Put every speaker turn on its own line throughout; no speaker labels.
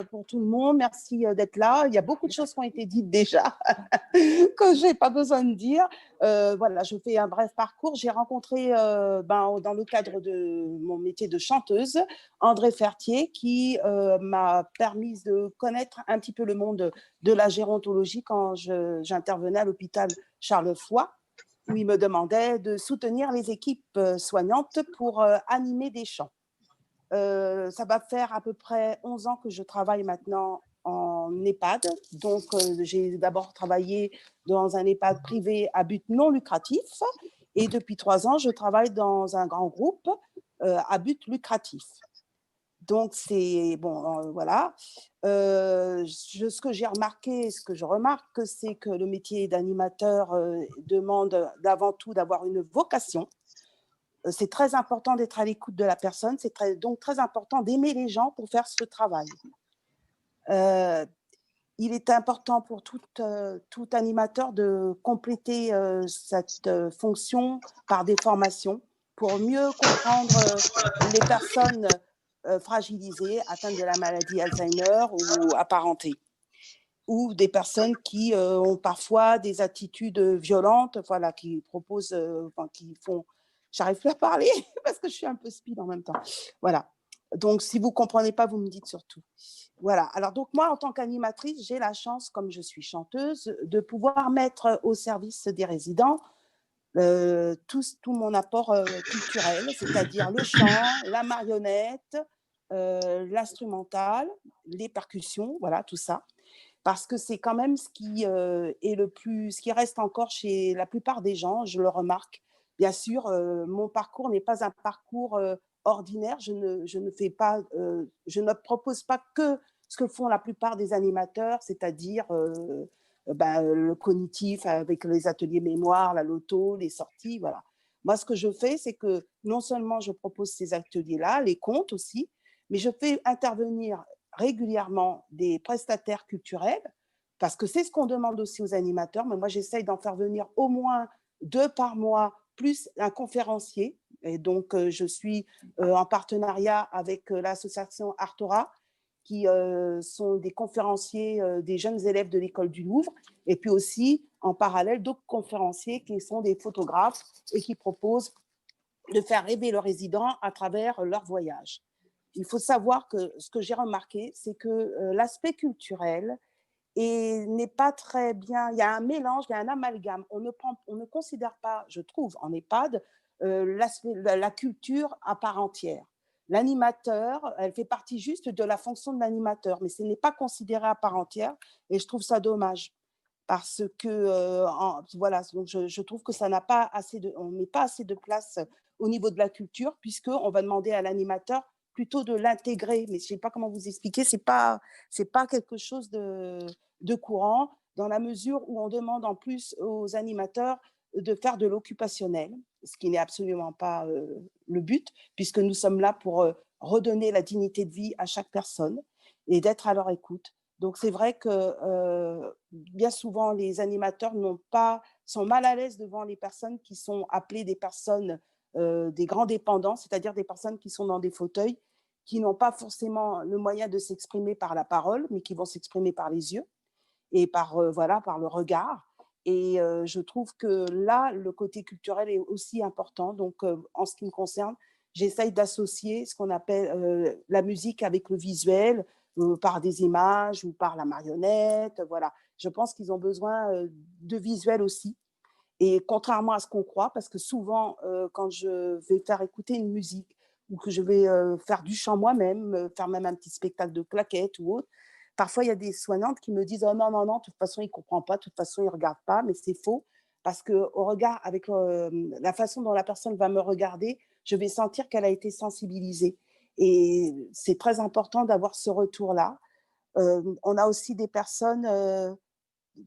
pour tout le monde. Merci d'être là. Il y a beaucoup de choses qui ont été dites déjà que je n'ai pas besoin de dire. Voilà, je fais un bref parcours. J'ai rencontré, dans le cadre de mon métier de chanteuse, André Fertier, qui m'a permis de connaître un petit peu le monde de la gérontologie quand j'intervenais à l'hôpital Charles-Foix, où il me demandait de soutenir les équipes soignantes pour animer des chants. Ça va faire à peu près 11 ans que je travaille maintenant en EHPAD. Donc, j'ai d'abord travaillé dans un EHPAD privé à but non lucratif. Et depuis 3 ans, je travaille dans un grand groupe à but lucratif. Donc, c'est bon, voilà. Ce que j'ai remarqué, ce que je remarque, c'est que le métier d'animateur demande d'avant tout d'avoir une vocation. C'est très important d'être à l'écoute de la personne, donc très important d'aimer les gens pour faire ce travail. Il est important pour tout animateur de compléter cette fonction par des formations pour mieux comprendre les personnes fragilisées, atteintes de la maladie Alzheimer ou apparentées, ou des personnes qui ont parfois des attitudes violentes, voilà, qui proposent, qui font... J'arrive plus à parler parce que je suis un peu speed en même temps. Voilà. Donc, si vous ne comprenez pas, vous me dites surtout. Voilà. Alors, donc, moi, en tant qu'animatrice, j'ai la chance, comme je suis chanteuse, de pouvoir mettre au service des résidents tout mon apport culturel, c'est-à-dire le chant, la marionnette, l'instrumental, les percussions, voilà, tout ça. Parce que c'est quand même ce qui ce qui reste encore chez la plupart des gens, je le remarque. Bien sûr, mon parcours n'est pas un parcours ordinaire. Je ne propose pas que ce que font la plupart des animateurs, c'est-à-dire le cognitif avec les ateliers mémoire, la loto, les sorties, voilà. Moi, ce que je fais, c'est que non seulement je propose ces ateliers-là, les contes aussi, mais je fais intervenir régulièrement des prestataires culturels, parce que c'est ce qu'on demande aussi aux animateurs, mais moi j'essaye d'en faire venir au moins 2 par mois, plus un conférencier. Et donc je suis en partenariat avec l'association Artora, qui sont des conférenciers des jeunes élèves de l'école du Louvre, et puis aussi en parallèle d'autres conférenciers qui sont des photographes et qui proposent de faire rêver le résident à travers leur voyage. Il faut savoir que ce que j'ai remarqué, c'est que l'aspect culturel n'est pas très bien. Il y a un mélange, il y a un amalgame. On ne considère pas, je trouve, en EHPAD, la culture à part entière. L'animateur, elle fait partie juste de la fonction de l'animateur, mais ce n'est pas considéré à part entière, et je trouve ça dommage. Parce que, voilà, donc je trouve que ça n'a pas assez on met pas assez de place au niveau de la culture, puisqu'on va demander à l'animateur plutôt de l'intégrer. Mais je ne sais pas comment vous expliquer, c'est pas quelque chose de courant, dans la mesure où on demande en plus aux animateurs de faire de l'occupationnel, ce qui n'est absolument pas le but, puisque nous sommes là pour redonner la dignité de vie à chaque personne et d'être à leur écoute. Donc, c'est vrai que bien souvent, les animateurs sont mal à l'aise devant les personnes qui sont appelées des personnes, des grands dépendants, c'est-à-dire des personnes qui sont dans des fauteuils, qui n'ont pas forcément le moyen de s'exprimer par la parole, mais qui vont s'exprimer par les yeux et par le regard. Et je trouve que là, le côté culturel est aussi important. Donc, en ce qui me concerne, j'essaye d'associer ce qu'on appelle la musique avec le visuel, par des images ou par la marionnette. Voilà. Je pense qu'ils ont besoin de visuel aussi. Et contrairement à ce qu'on croit, parce que souvent, quand je vais faire écouter une musique ou que je vais faire du chant moi-même, faire même un petit spectacle de claquettes ou autre, parfois il y a des soignantes qui me disent « Oh non, non, non, de toute façon, il ne comprend pas, de toute façon, il ne regarde pas », mais c'est faux, parce qu'au regard, avec la façon dont la personne va me regarder, je vais sentir qu'elle a été sensibilisée. Et c'est très important d'avoir ce retour-là. On a aussi des personnes...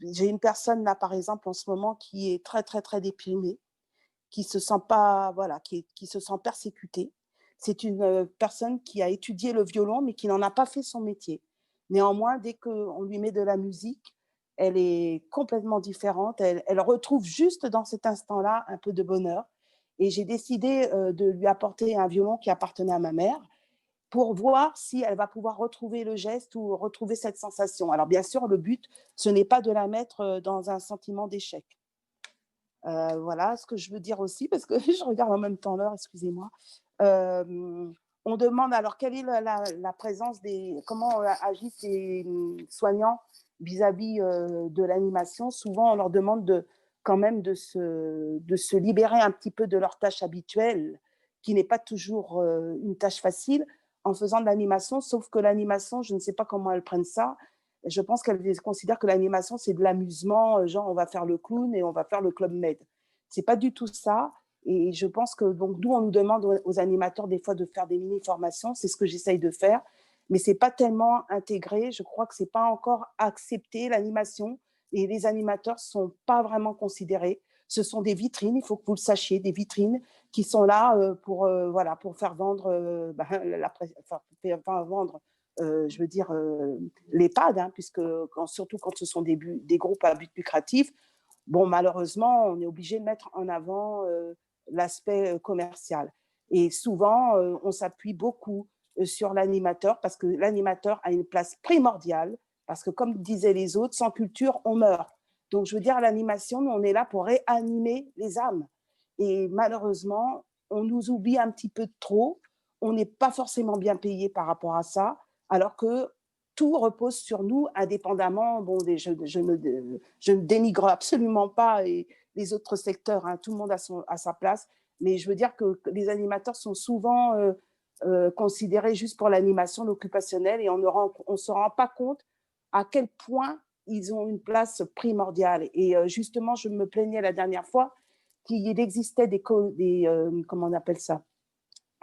j'ai une personne là, par exemple, en ce moment, qui est très, très, très déprimée, qui se sent pas, voilà, qui se sent persécutée. C'est une personne qui a étudié le violon, mais qui n'en a pas fait son métier. Néanmoins, dès qu'on lui met de la musique, elle est complètement différente. Elle retrouve juste dans cet instant-là un peu de bonheur. Et j'ai décidé de lui apporter un violon qui appartenait à ma mère. pour voir si elle va pouvoir retrouver le geste ou retrouver cette sensation. Alors bien sûr, le but, ce n'est pas de la mettre, dans un sentiment d'échec. Voilà ce que je veux dire aussi parce que je regarde en même temps l'heure, excusez-moi. On demande alors quelle est la présence des comment, agissent les, soignants vis-à-vis, de l'animation. Souvent, on leur demande quand même de se libérer un petit peu de leurs tâches habituelles, qui n'est pas toujours, une tâche facile, en faisant de l'animation. Sauf que l'animation, je ne sais pas comment elles prennent ça. Je pense qu'elles considèrent que l'animation, c'est de l'amusement, genre on va faire le clown et on va faire le club med. C'est pas du tout ça. Et je pense que donc d'où on nous demande aux animateurs des fois de faire des mini-formations, c'est ce que j'essaye de faire, mais c'est pas tellement intégré. Je crois que c'est pas encore accepté l'animation et les animateurs sont pas vraiment considérés. Ce sont des vitrines, il faut que vous le sachiez, des vitrines qui sont là pour voilà pour faire vendre enfin, faire vendre je veux dire l'EHPAD, hein, puisque surtout quand ce sont des groupes à but lucratif, bon, malheureusement, on est obligé de mettre en avant l'aspect commercial. Et souvent, on s'appuie beaucoup sur l'animateur parce que l'animateur a une place primordiale, parce que comme disaient les autres, sans culture, on meurt. Donc, je veux dire, à l'animation, nous, on est là pour réanimer les âmes. Et malheureusement, on nous oublie un petit peu trop. On n'est pas forcément bien payé par rapport à ça, alors que tout repose sur nous, indépendamment. Bon, je ne dénigre absolument pas les autres secteurs, hein, tout le monde a sa place, mais je veux dire que les animateurs sont souvent considérés juste pour l'animation, l'occupationnel, et on ne se rend pas compte à quel point ils ont une place primordiale. Et justement, je me plaignais la dernière fois qu'il existait comment on appelle ça,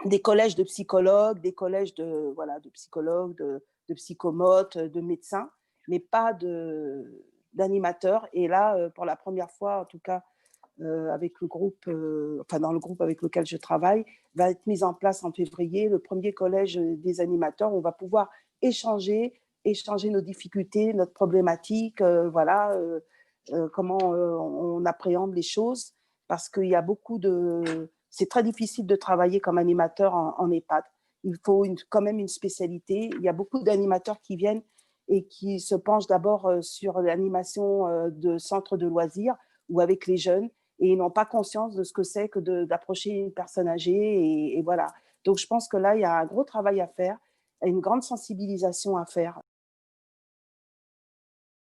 des collèges de psychologues, des collèges voilà, de psychologues, de psychomotes, de médecins, mais pas d'animateurs. Et là, pour la première fois, en tout cas, avec le groupe, enfin dans le groupe avec lequel je travaille, va être mise en place en février le premier collège des animateurs. On va pouvoir échanger nos difficultés, notre problématique, voilà, comment on appréhende les choses, parce qu'il y a beaucoup de... C'est très difficile de travailler comme animateur en EHPAD. Il faut quand même une spécialité. Il y a beaucoup d'animateurs qui viennent et qui se penchent d'abord sur l'animation de centres de loisirs ou avec les jeunes, et ils n'ont pas conscience de ce que c'est que d'approcher une personne âgée. Et voilà. Donc, je pense que là, il y a un gros travail à faire, une grande sensibilisation à faire